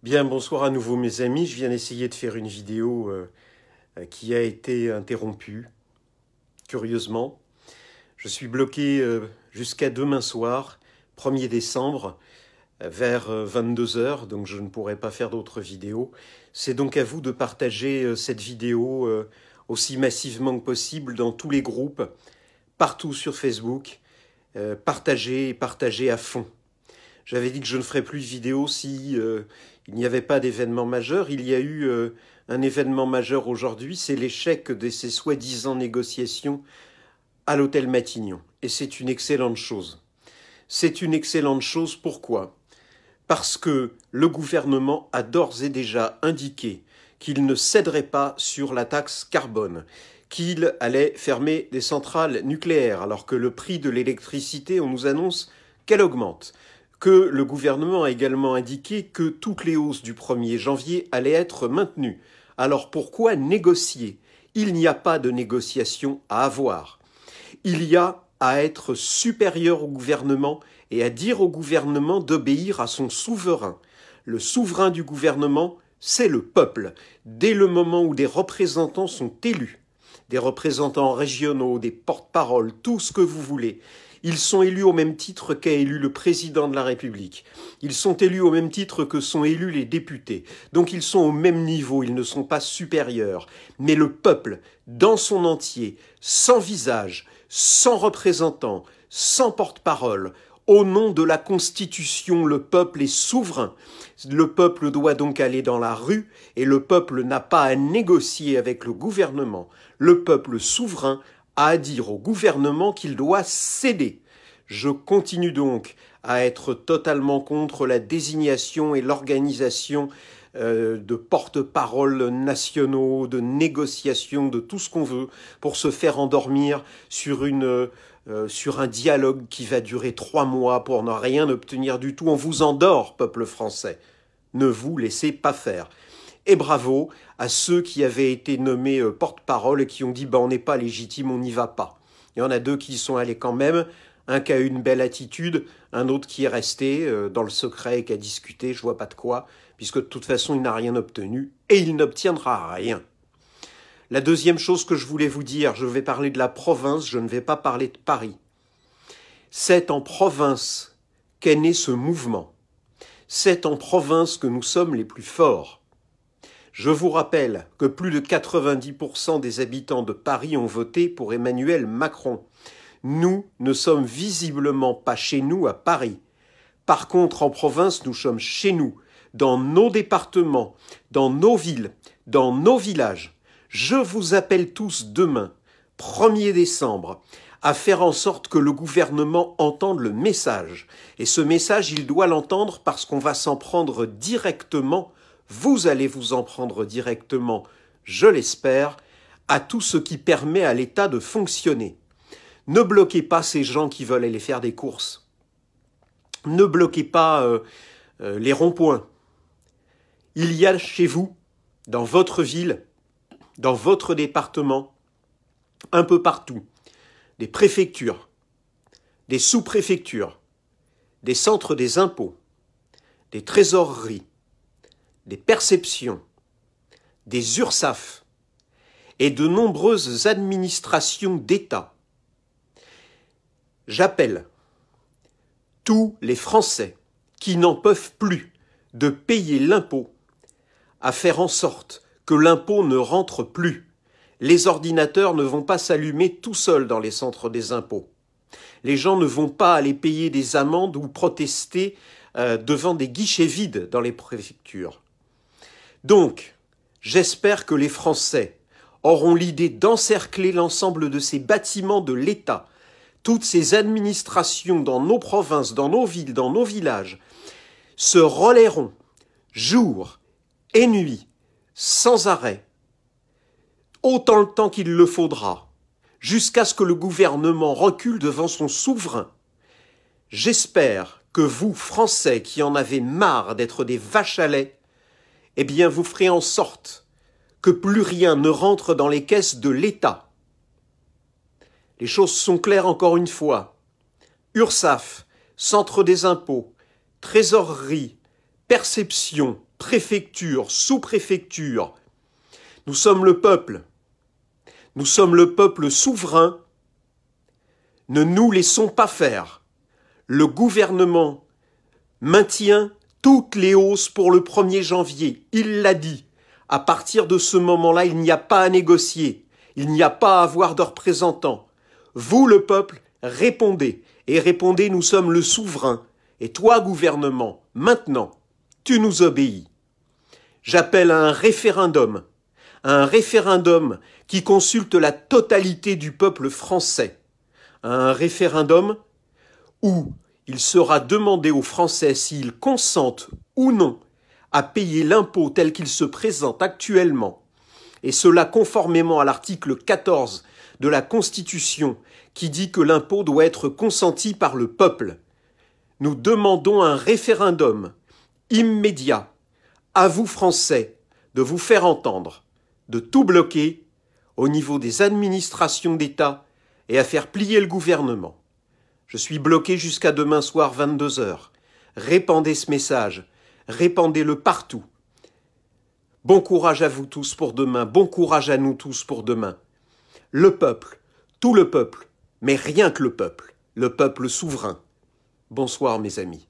Bien, bonsoir à nouveau mes amis. Je viens d'essayer de faire une vidéo qui a été interrompue, curieusement. Je suis bloqué jusqu'à demain soir, 1er décembre, vers 22 heures, donc je ne pourrai pas faire d'autres vidéos. C'est donc à vous de partager cette vidéo aussi massivement que possible dans tous les groupes, partout sur Facebook. Partagez et partagez à fond. J'avais dit que je ne ferais plus de vidéos si il n'y avait pas d'événement majeur. Il y a eu un événement majeur aujourd'hui, c'est l'échec de ces soi-disant négociations à l'hôtel Matignon. Et c'est une excellente chose. C'est une excellente chose, pourquoi? Parce que le gouvernement a d'ores et déjà indiqué qu'il ne céderait pas sur la taxe carbone, qu'il allait fermer des centrales nucléaires, alors que le prix de l'électricité, on nous annonce qu'elle augmente, que le gouvernement a également indiqué que toutes les hausses du 1er janvier allaient être maintenues. Alors pourquoi négocier? Il n'y a pas de négociation à avoir. Il y a à être supérieur au gouvernement et à dire au gouvernement d'obéir à son souverain. Le souverain du gouvernement, c'est le peuple. Dès le moment où des représentants sont élus, des représentants régionaux, des porte-paroles, tout ce que vous voulez, ils sont élus au même titre qu'a élu le président de la République. Ils sont élus au même titre que sont élus les députés. Donc ils sont au même niveau, ils ne sont pas supérieurs. Mais le peuple, dans son entier, sans visage, sans représentant, sans porte-parole, au nom de la Constitution, le peuple est souverain. Le peuple doit donc aller dans la rue et le peuple n'a pas à négocier avec le gouvernement. Le peuple souverain a à dire au gouvernement qu'il doit céder. Je continue donc à être totalement contre la désignation et l'organisation de porte-parole nationaux, de négociations, de tout ce qu'on veut pour se faire endormir sur un dialogue qui va durer 3 mois pour ne rien obtenir du tout. On vous endort, peuple français. Ne vous laissez pas faire. Et bravo à ceux qui avaient été nommés porte-parole et qui ont dit on n'est pas légitime, on n'y va pas. Il y en a 2 qui y sont allés quand même, un qui a eu une belle attitude, un autre qui est resté dans le secret et qui a discuté, je vois pas de quoi, puisque de toute façon il n'a rien obtenu et il n'obtiendra rien. La deuxième chose que je voulais vous dire, je vais parler de la province, je ne vais pas parler de Paris. C'est en province qu'est né ce mouvement. C'est en province que nous sommes les plus forts. Je vous rappelle que plus de 90% des habitants de Paris ont voté pour Emmanuel Macron. Nous ne sommes visiblement pas chez nous à Paris. Par contre, en province, nous sommes chez nous, dans nos départements, dans nos villes, dans nos villages. Je vous appelle tous demain, 1er décembre, à faire en sorte que le gouvernement entende le message. Et ce message, il doit l'entendre parce qu'on va s'en prendre directement. Vous allez vous en prendre directement, je l'espère, à tout ce qui permet à l'État de fonctionner. Ne bloquez pas ces gens qui veulent aller faire des courses. Ne bloquez pas les ronds-points. Il y a chez vous, dans votre ville, dans votre département, un peu partout, des préfectures, des sous-préfectures, des centres des impôts, des trésoreries, des perceptions, des URSSAF et de nombreuses administrations d'État. J'appelle tous les Français qui n'en peuvent plus de payer l'impôt à faire en sorte que l'impôt ne rentre plus. Les ordinateurs ne vont pas s'allumer tout seuls dans les centres des impôts. Les gens ne vont pas aller payer des amendes ou protester devant des guichets vides dans les préfectures. Donc, j'espère que les Français auront l'idée d'encercler l'ensemble de ces bâtiments de l'État, toutes ces administrations dans nos provinces, dans nos villes, dans nos villages, se relaieront jour et nuit, sans arrêt, autant le temps qu'il le faudra, jusqu'à ce que le gouvernement recule devant son souverain. J'espère que vous, Français, qui en avez marre d'être des vaches à lait, eh bien, vous ferez en sorte que plus rien ne rentre dans les caisses de l'État. Les choses sont claires encore une fois. URSSAF, Centre des impôts, Trésorerie, Perception, préfecture, sous-préfecture. Nous sommes le peuple. Nous sommes le peuple souverain. Ne nous laissons pas faire. Le gouvernement maintient toutes les hausses pour le 1er janvier. Il l'a dit. À partir de ce moment-là, il n'y a pas à négocier. Il n'y a pas à avoir de représentants. Vous, le peuple, répondez. Et répondez, nous sommes le souverain. Et toi, gouvernement, maintenant, tu nous obéis. J'appelle à un référendum qui consulte la totalité du peuple français. Un référendum où il sera demandé aux Français s'ils consentent ou non à payer l'impôt tel qu'il se présente actuellement, et cela conformément à l'article 14 de la Constitution qui dit que l'impôt doit être consenti par le peuple. Nous demandons un référendum immédiat à vous Français de vous faire entendre, de tout bloquer au niveau des administrations d'État et à faire plier le gouvernement. Je suis bloqué jusqu'à demain soir 22 h. Répandez ce message, répandez-le partout. Bon courage à vous tous pour demain, bon courage à nous tous pour demain. Le peuple, tout le peuple, mais rien que le peuple souverain. Bonsoir mes amis.